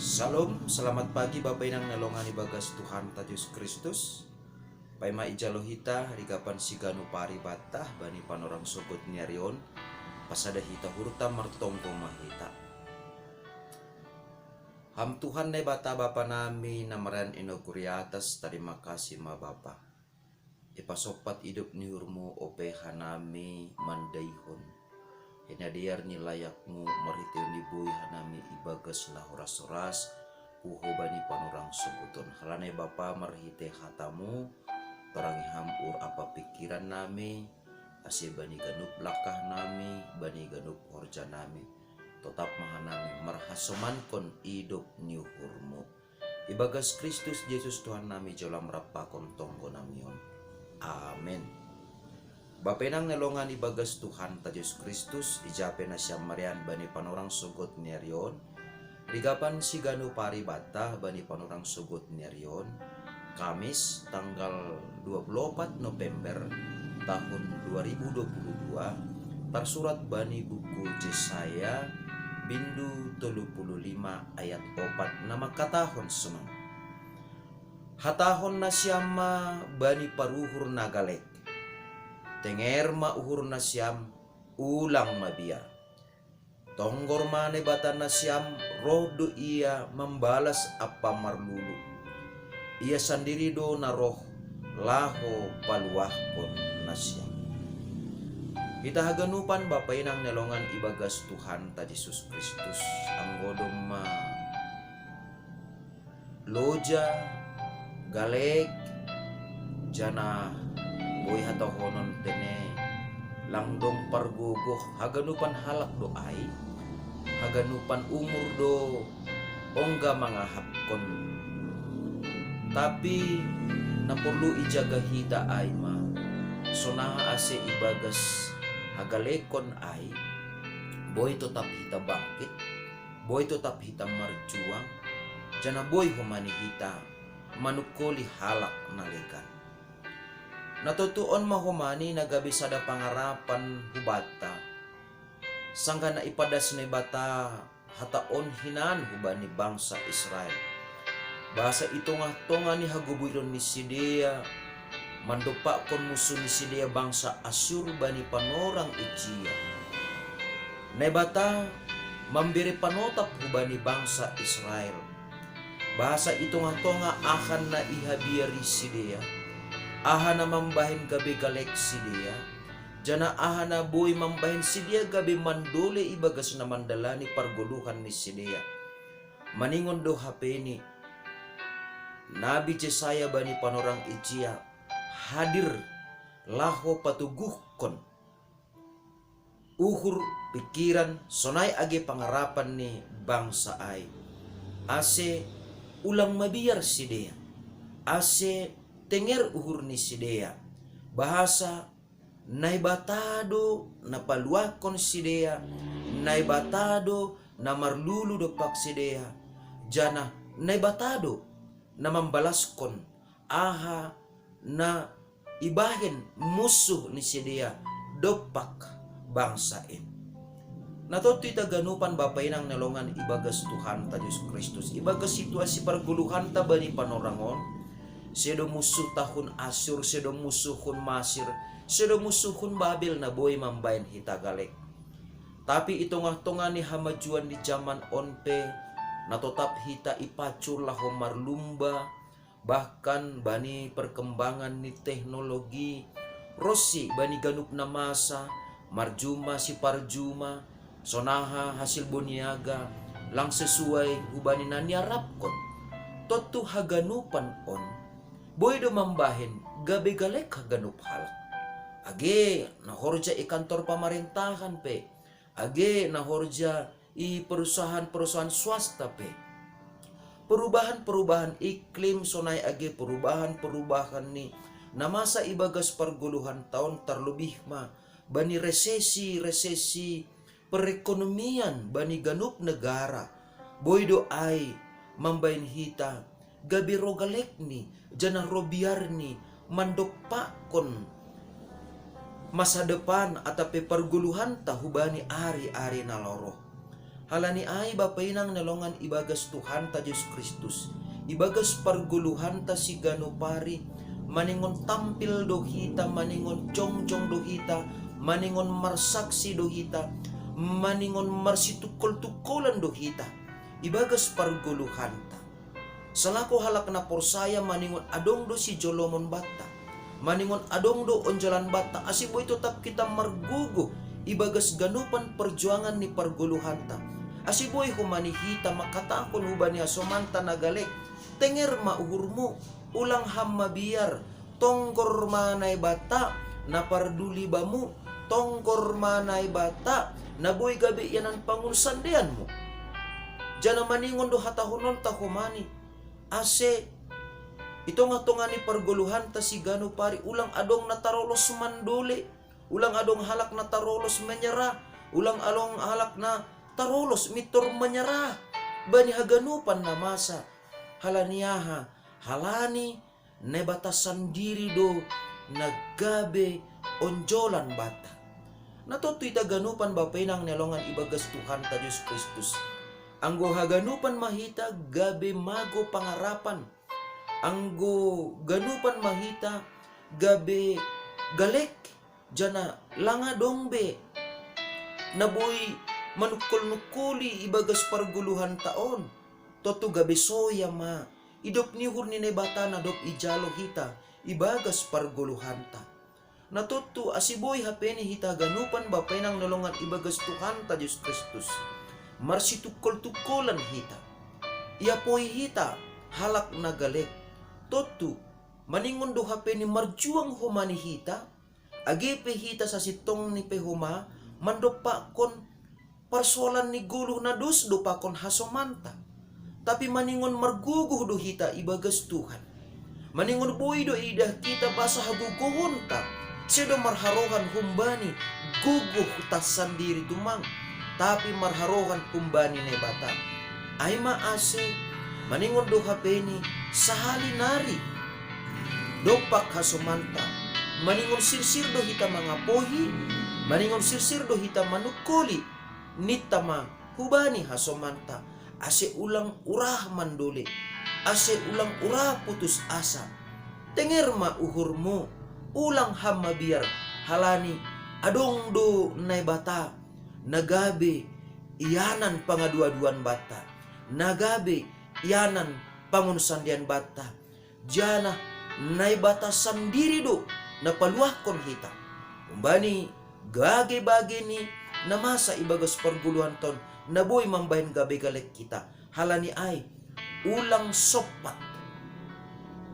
Salam, selamat pagi Bapak Inang nalongani bagas Tuhan Yesus Kristus. Paima ijalohita rigapan siganu pari batah bani panorang sogot niarion pasada hita hurta martongko mahita. Ham Tuhan ne bata Bapa nami namaran inoguri atas terima kasih ma Bapa. Ipasopat hidup niurmu opeha nami mandaihon. Hinadiar ni layakmu maritiu ni buih hanami ibagas lah horas-horas puho bani panorang sebuton halane Bapa marhite hatamu tarangi hampur apa pikiran nami ase bani ganup lakah nami bani ganup horja nami tetap mahanami marhasomankon hidup niuhurmu ibagas Kristus Yesus Tuhan nami jolam rapakon tonggo namion. Amin. Bapenang nelongan ibagas Tuhan Yesus Kristus ijape na siyam marian bani panorang sugot niarion rigapan siganu pari batah bani panorang sugot niarion Kamis tanggal 24 November tahun 2022 tersurat bani buku Yesaya bindu 35 ayat 4 nama katahon senang hatahon na siyama bani paruhur nagalek tenger ma uhur na siyam ulang mabiar tonggor mane bata na siyam roh do ia membalas apa marlulu ia sendiri do na roh laho paluahkon na siyam. Kita haganupan Bapa inang nelongan ibagas Tuhan ta Yesus Kristus anggodom ma loja galek jana boy hatahonon tene langdong pargugoh haganupan halak do ay haganupan umur do ongga mangahapkon tapi naperlu ijaga hita ay ma sonaha ase ibagas hagalekon ay boy tetap hita bangkit boy tetap hita marjuang jana boy humani hita manukoli halak nalegan natutuon mahumani nagabisada pangarapan hubata sangga na ipadas ni bata hataon hinan hubani bangsa Israel bahasa itonga-tonga ni haguburon ni Sidea mandupa kon musuh ni Sidea bangsa Asyur bani panorang Ijia na bata mambiri panotap hubani bangsa Israel bahasa itonga-tonga akan na ihabiari Sidea ahana mambahin gabi galek si dia jana ahana boy mambahin si dia gabi mandole ibagas na mandalani parguluhan ni si dia maningon do hapeni Nabi Yesaya bani panorang Ijia hadir laho patuguhkon uhur pikiran sonai age pangarapan ni bangsa ay ase ulang mabiyar si dia ase tenger uhur ni Sidea bahasa naibatado na paluakon Sidea naibatado na marlulu dopak Sidea jana naibatado na mambalaskon aha na ibahin musuh ni Sidea dopak bangsain natutoy taganupan Bapa inang nalongan ibagas Tuhan ta Yesus Kristus ibagas situasi parguluhan ta bani panorangon sedo musuh tahun Asyur, sedo musuhun Masir, sedo musuhun Babil na boy mambayan hitagalek. Tapi itongah-tonga ni hamajuan di zaman onpe na tetap hita ipacur laho marlumba bahkan bani perkembangan ni teknologi rosi bani ganup na masa marjuma si parjuma sonaha hasil boniaga lang sesuai hubani na niarapkon totu haganupan on boy do mambahin gabi galek haganup halak age na horja i kantor pemerintahan pe age na horja i perusahaan swasta pe perubahan iklim sonai age perubahan ni na masa ibagas parguluhan tahun terlebih ma bani resesi perekonomian bani ganup negara boy do ay mambahin hita gabi rogalek ni jana robiar ni mandokpakon masa depan atape perguluhan tahubani ari-ari naloro Halani ay bapainang nalongan ibagas Tuhan ta Diyos Kristus. Ibagas parguluhan ta si ganupari. Maningon tampil dohita, maningon jongjong dohita, maningon marsaksi dohita, maningon marsitukol-tukolan dohita. Ibagas parguluhan ta. Salako halak na porsaya maningon adong do si Jolomon bata. Maningon adong do onjalan bata. Asibo ito tap kita margugo. Ibagas ganupan perjuangan ni parguluhan ta. Asiboy humanihita makatakon huban niya sumanta nagalik. Tenger mauhurmo, ulang ham mabiyar. Tongkor manay bata, naparduli ba mo? Tongkor manay bata, naboy gabi yan ang pangunsandian mo. Diyan na maningon do hatahunon ta humani. Ase, ito nga to nga ni parguluhan ta si ganupari. Ulang adong natarolos manduli. Ulang adong halak na tarolos manyara. Ulang along halak na tarolos mitor manyara. Bani haganupan na masa. Halaniyaha, halani, nebatasan diri do, naggabe, onjolan bata. Natutoy taganupan bapay nang nelongan ibagas Tuhan ta Diyos Kristus. Anggo haganupan mahita, gabe mago pangarapan. Anggo ganupan mahita, gabe galek, jana langa dongbe. Naboy manukul-nukuli ibagas parguluhan taon. Toto gabi soya ma, idop nihur ni bata na dop ijalo hita, ibagas parguluhan ta. Natuto asiboy hapeni hita ganupan bapay nang nalongan ibagas Tuhan ta Diyos Kristus. Marsitukol-tukolan hita. Iapoy hita, halak na galek. Toto, maningon do hapeni marjuang humani hita, agipe hita sa sitong ni pehuma, mandopa kon parsolan ni guluh na dus dopa kon hasomanta. Tapi maningon marguguh do hita ibagas Tuhan. Maningon boy do idah kita basa haguguhon ta. Sedo marharohan humbani guguh tas sandiri dumang. Tapi marharohan humbani ne bata. Ay maase maningon do hapeni sahali nari. Dopak hasumanta. Maningon sirsir do hita mga pohi. Maningon sirsir do hita manukuli. Nitama hubani hasumanta. Ase ulang urah manduli, ase ulang urah putus asa. Tenger ma uhurmu, ulang ham mabiyar, halani adong do nay bata, nagabe iyanan pangadua-duan bata, nagabe iyanan pangunsandian bata, jana nay bata sandiri do napaluah kon hita. Umbani gage-bage ni namasa ibagas parguluhan ton, naboy mambahin gabi galek kita. Halani ay ulang sopat.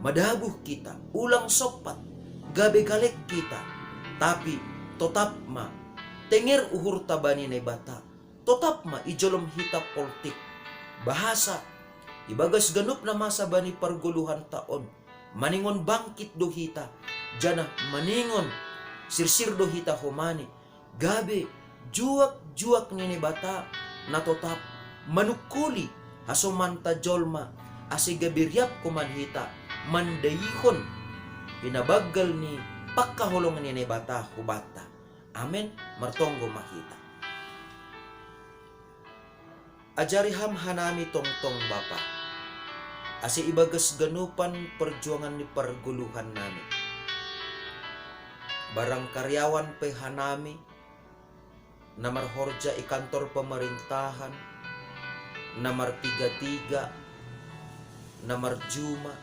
Madabuh kita. Ulang sopat. Gabi galek kita. Tapi totap ma. Tenger uhur tabani na bata. Totap ma ijolom hita politik. Bahasa. Ibagas ganup na masa bani parguluhan taon. Maningon bangkit do hita. Jana maningon. Sirsir do hita humani. Gabi. Juak-juak ni bata. Na totap manukuli hasumanta jolma asigabiriap kumanhita mandayihon pinabagal ni pagkahulong ni bata hubata. Amen. Martonggo makita. Ajariham hanami tongtong bapa. Asi ibagas ganupan perjuangan ni parguluhan nami. Barang karyawan pe hanami Nomor horja kantor pemerintahan, nomor 33, nomor juma.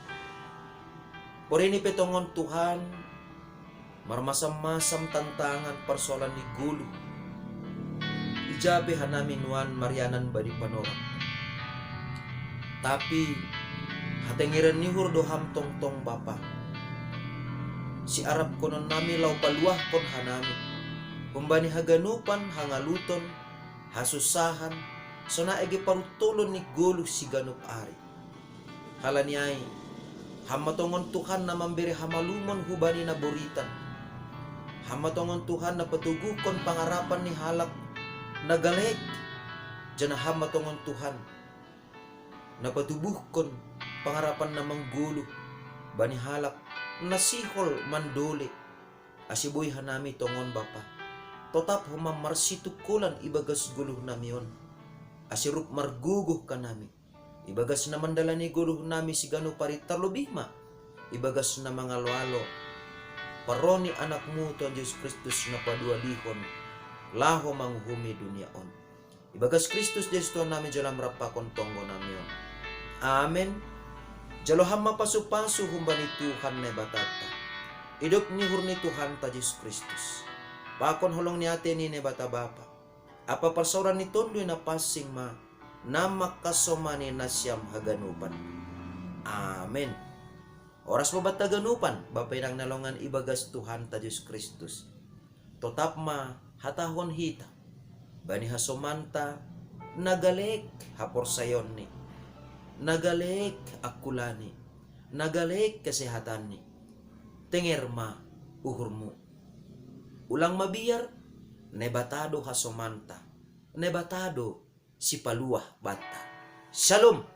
Por ini petongon Tuhan, marmasam-masam tantangan persoalan ni gulu. Ijabe hanami nuan marianan badi panorang. Tapi hatengiran ni hur doham tong-tong bapa. Si Arab konon nami lau paluah kon hanami. Kumbani haganupan, hangaluton, hasusahan, so naege parutulon ni gulu si ganup ari. Halaniay, hamatongon Tuhan na mamberi hamalumon hubani na boritan. Hamatongon Tuhan na patugukon pangarapan ni halak na galek. Diyan na hamatongon Tuhan na patubuhkon pangarapan na manggulu. Bani halak nasihol mandole. Asiboy hanami tongon bapa. Totap humam marsitukulan ibagas guluh namion. asirup marguguh ka nami. Ibagas na mandalani guruh nami si gano paritar lubihma. Ibagas na mga lualo. Paroni anakmu Tuhan Yesus Kristus na padualihon. Laho manghumi duniaon. Ibagas Kristus Yesus Tuhan nami jalam rapakon tonggo namion. Amen. Jalo hamma pasu-pasu humbani Tuhan na batata. Idop ni hurni Tuhan ta Yesus Kristus. Pakon holong ni ate ni bata bapa. Apa pasauran ni tondo na pasing ma na makasomani na siyam haganupan. Amen. Oras mo ba't taganupan? Bapay nang nalongan ibagas Tuhan ta Diyos Kristus. Totap ma hatahon hita. Bani hasomanta nagalek hapor sayon ni. Nagalek akulani. Nagalek kesehatan ni. Tenger ma uhurmu. Ulang mabiyar nebatado hasomanta. Nebatado si paluah bata. Shalom.